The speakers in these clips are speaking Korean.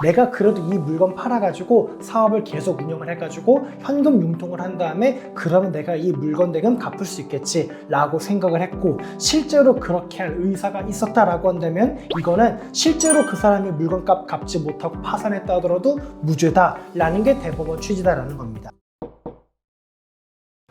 내가 그래도 이 물건 팔아가지고 사업을 계속 운영을 해가지고 현금 융통을 한 다음에 그러면 내가 이 물건 대금 갚을 수 있겠지 라고 생각을 했고, 실제로 그렇게 할 의사가 있었다라고 한다면 이거는 실제로 그 사람이 물건값 갚지 못하고 파산했다 하더라도 무죄다 라는 게 대법원 취지다라는 겁니다.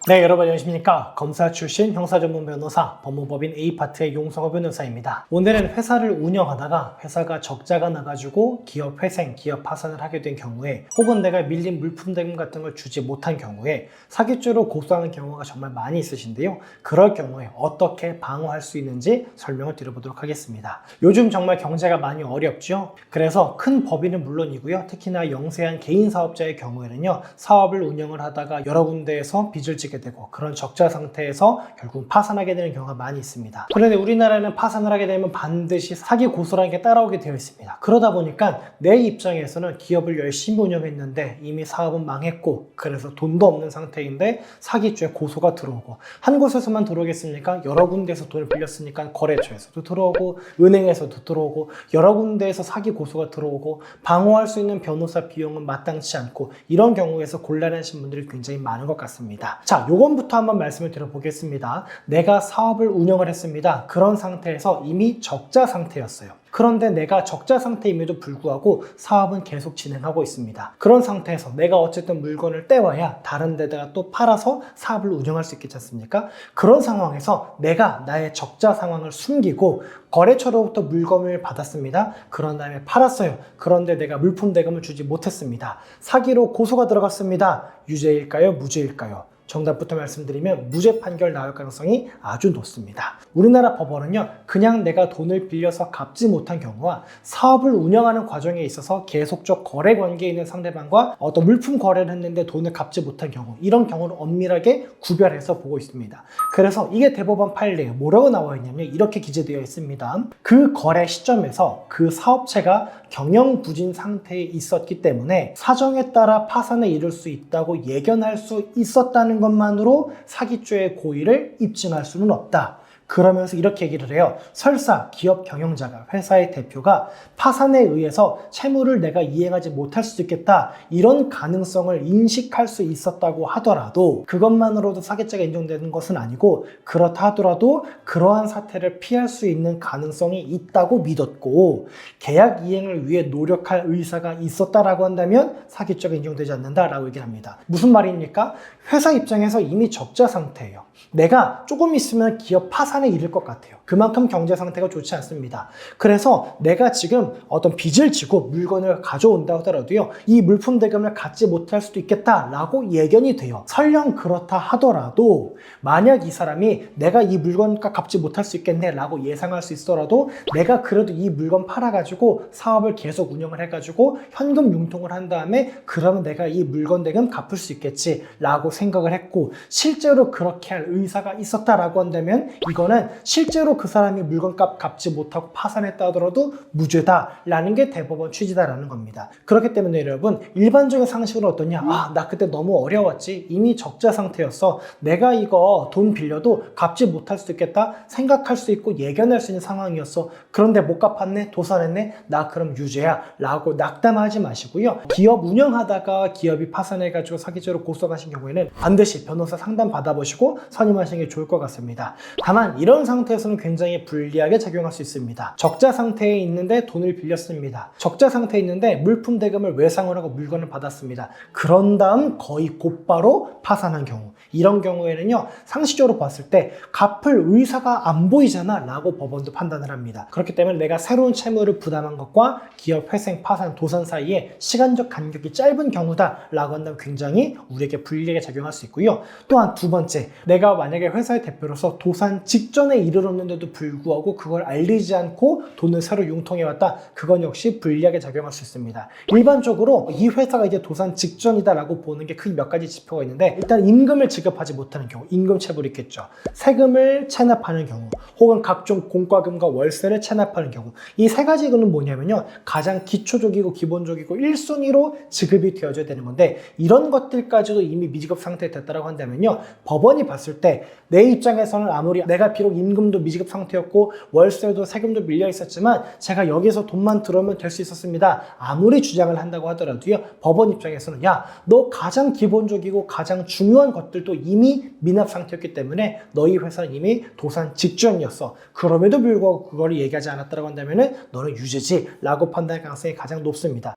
네, 여러분 안녕하십니까. 검사 출신 형사전문 변호사 법무법인 A파트의 용성호 변호사입니다. 오늘은 회사를 운영하다가 회사가 적자가 나가지고 기업 회생, 기업 파산을 하게 된 경우에, 혹은 내가 밀린 물품 대금 같은 걸 주지 못한 경우에 사기죄로 고소하는 경우가 정말 많이 있으신데요. 그럴 경우에 어떻게 방어할 수 있는지 설명을 드려보도록 하겠습니다. 요즘 정말 경제가 많이 어렵죠. 그래서 큰 법인은 물론이고요. 특히나 영세한 개인 사업자의 경우에는요, 사업을 운영을 하다가 여러 군데에서 빚을 지게 되고 그런 적자 상태에서 결국 파산하게 되는 경우가 많이 있습니다. 그런데 우리나라는 파산을 하게 되면 반드시 사기 고소라는 게 따라오게 되어 있습니다. 그러다 보니까 내 입장에서는 기업을 열심히 운영했는데 이미 사업은 망했고 그래서 돈도 없는 상태인데 사기죄 고소가 들어오고, 한 곳에서만 들어오겠습니까? 여러 군데에서 돈을 빌렸으니까 거래처에서도 들어오고 은행에서도 들어오고 여러 군데에서 사기 고소가 들어오고 방어할 수 있는 변호사 비용은 마땅치 않고, 이런 경우에서 곤란하신 분들이 굉장히 많은 것 같습니다. 자, 요건부터 한번 말씀을 드려보겠습니다. 내가 사업을 운영을 했습니다. 그런 상태에서 이미 적자 상태였어요. 그런데 내가 적자 상태임에도 불구하고 사업은 계속 진행하고 있습니다. 그런 상태에서 내가 어쨌든 물건을 떼와야 다른 데다가 또 팔아서 사업을 운영할 수 있겠지 않습니까? 그런 상황에서 내가 나의 적자 상황을 숨기고 거래처로부터 물건을 받았습니다. 그런 다음에 팔았어요. 그런데 내가 물품 대금을 주지 못했습니다. 사기로 고소가 들어갔습니다. 유죄일까요? 무죄일까요? 정답부터 말씀드리면 무죄 판결 나올 가능성이 아주 높습니다. 우리나라 법원은요, 그냥 내가 돈을 빌려서 갚지 못한 경우와 사업을 운영하는 과정에 있어서 계속적 거래 관계에 있는 상대방과 어떤 물품 거래를 했는데 돈을 갚지 못한 경우, 이런 경우를 엄밀하게 구별해서 보고 있습니다. 그래서 이게 대법원 판례에 뭐라고 나와 있냐면 이렇게 기재되어 있습니다. 그 거래 시점에서 그 사업체가 경영부진 상태에 있었기 때문에 사정에 따라 파산에 이를 수 있다고 예견할 수 있었다는 것만으로 사기죄의 고의를 입증할 수는 없다. 그러면서 이렇게 얘기를 해요. 설사 기업 경영자가, 회사의 대표가 파산에 의해서 채무를 내가 이행하지 못할 수도 있겠다, 이런 가능성을 인식할 수 있었다고 하더라도 그것만으로도 사기죄가 인정되는 것은 아니고, 그렇다 하더라도 그러한 사태를 피할 수 있는 가능성이 있다고 믿었고 계약 이행을 위해 노력할 의사가 있었다라고 한다면 사기죄가 인정되지 않는다라고 얘기를 합니다. 무슨 말입니까? 회사 입장에서 이미 적자 상태예요. 내가 조금 있으면 기업 파산에 이를 것 같아요. 그만큼 경제 상태가 좋지 않습니다. 그래서 내가 지금 어떤 빚을 지고 물건을 가져온다 하더라도요, 이 물품 대금을 갖지 못할 수도 있겠다라고 예견이 돼요. 설령 그렇다 하더라도 만약 이 사람이 내가 이 물건값 갚지 못할 수 있겠네 라고 예상할 수 있더라도 내가 그래도 이 물건 팔아가지고 사업을 계속 운영을 해가지고 현금 융통을 한 다음에 그러면 내가 이 물건 대금 갚을 수 있겠지 라고 생각을 했고, 실제로 그렇게 할 의사가 있었다라고 한다면 이거는 실제로 그 사람이 물건값 갚지 못하고 파산했다 하더라도 무죄다라는 게 대법원 취지다라는 겁니다. 그렇기 때문에 여러분, 일반적인 상식으로 어떠냐? 나 그때 너무 어려웠지. 이미 적자 상태였어. 내가 이거 돈 빌려도 갚지 못할 수도 있겠다 생각할 수 있고 예견할 수 있는 상황이었어. 그런데 못 갚았네, 도산했네, 나 그럼 유죄야 라고 낙담하지 마시고요. 기업 운영하다가 기업이 파산해가지고 사기죄로 고소하신 경우에는 반드시 변호사 상담 받아보시고 선임하시는 게 좋을 것 같습니다. 다만 이런 상태에서는 굉장히 불리하게 작용할 수 있습니다. 적자 상태에 있는데 돈을 빌렸습니다. 적자 상태에 있는데 물품 대금을 외상을 하고 물건을 받았습니다. 그런 다음 거의 곧바로 파산한 경우, 이런 경우에는요, 상식적으로 봤을 때 갚을 의사가 안 보이잖아 라고 법원도 판단을 합니다. 그렇기 때문에 내가 새로운 채무를 부담한 것과 기업 회생, 파산, 도산 사이에 시간적 간격이 짧은 경우다 라고 한다면 굉장히 우리에게 불리하게 작용할 수 있고요. 또한 두 번째, 내가 만약에 회사의 대표로서 도산 직전에 이르렀는데도 불구하고 그걸 알리지 않고 돈을 새로 융통해왔다, 그건 역시 불리하게 작용할 수 있습니다. 일반적으로 이 회사가 이제 도산 직전이다 라고 보는 게 크게 몇 가지 지표가 있는데, 일단 임금을 지급하지 못하는 경우, 임금 체불이 있겠죠. 세금을 체납하는 경우, 혹은 각종 공과금과 월세를 체납하는 경우, 이 세 가지는 뭐냐면요, 가장 기초적이고 기본적이고 1순위로 지급이 되어져야 되는 건데, 이런 것들까지도 이미 미지급 상태에 됐다고 한다면요, 법원이 봤을 때 내 입장에서는 아무리 내가 내가 비록 임금도 미지급 상태였고 월세도 세금도 밀려 있었지만 제가 여기서 돈만 들어오면 될 수 있었습니다. 아무리 주장을 한다고 하더라도요, 법원 입장에서는 야, 너 가장 기본적이고 가장 중요한 것들도 이미 미납 상태였기 때문에 너희 회사는 이미 도산 직전이었어. 그럼에도 불구하고 그걸 얘기하지 않았다고 한다면은 너는 유죄지 라고 판단할 가능성이 가장 높습니다.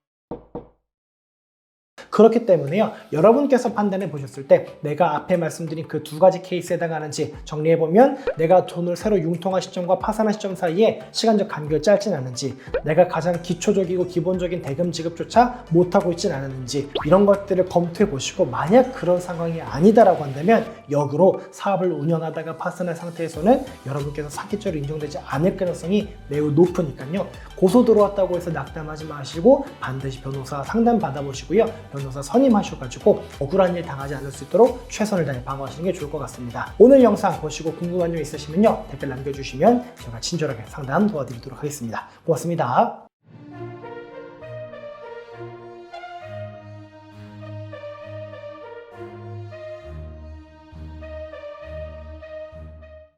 그렇기 때문에요, 여러분께서 판단해 보셨을 때 내가 앞에 말씀드린 그 두 가지 케이스에 해당하는지 정리해보면, 내가 돈을 새로 융통한 시점과 파산한 시점 사이에 시간적 간격이 짧진 않은지, 내가 가장 기초적이고 기본적인 대금 지급조차 못하고 있진 않았는지, 이런 것들을 검토해 보시고 만약 그런 상황이 아니다라고 한다면 역으로 사업을 운영하다가 파산한 상태에서는 여러분께서 사기죄로 인정되지 않을 가능성이 매우 높으니까요, 고소 들어왔다고 해서 낙담하지 마시고 반드시 변호사 상담 받아보시고요, 변호사 선임하셔가지고 억울한 일 당하지 않을 수 있도록 최선을 다해 방어하시는 게 좋을 것 같습니다. 오늘 영상 보시고 궁금한 점 있으시면요, 댓글 남겨주시면 제가 친절하게 상담 도와드리도록 하겠습니다. 고맙습니다.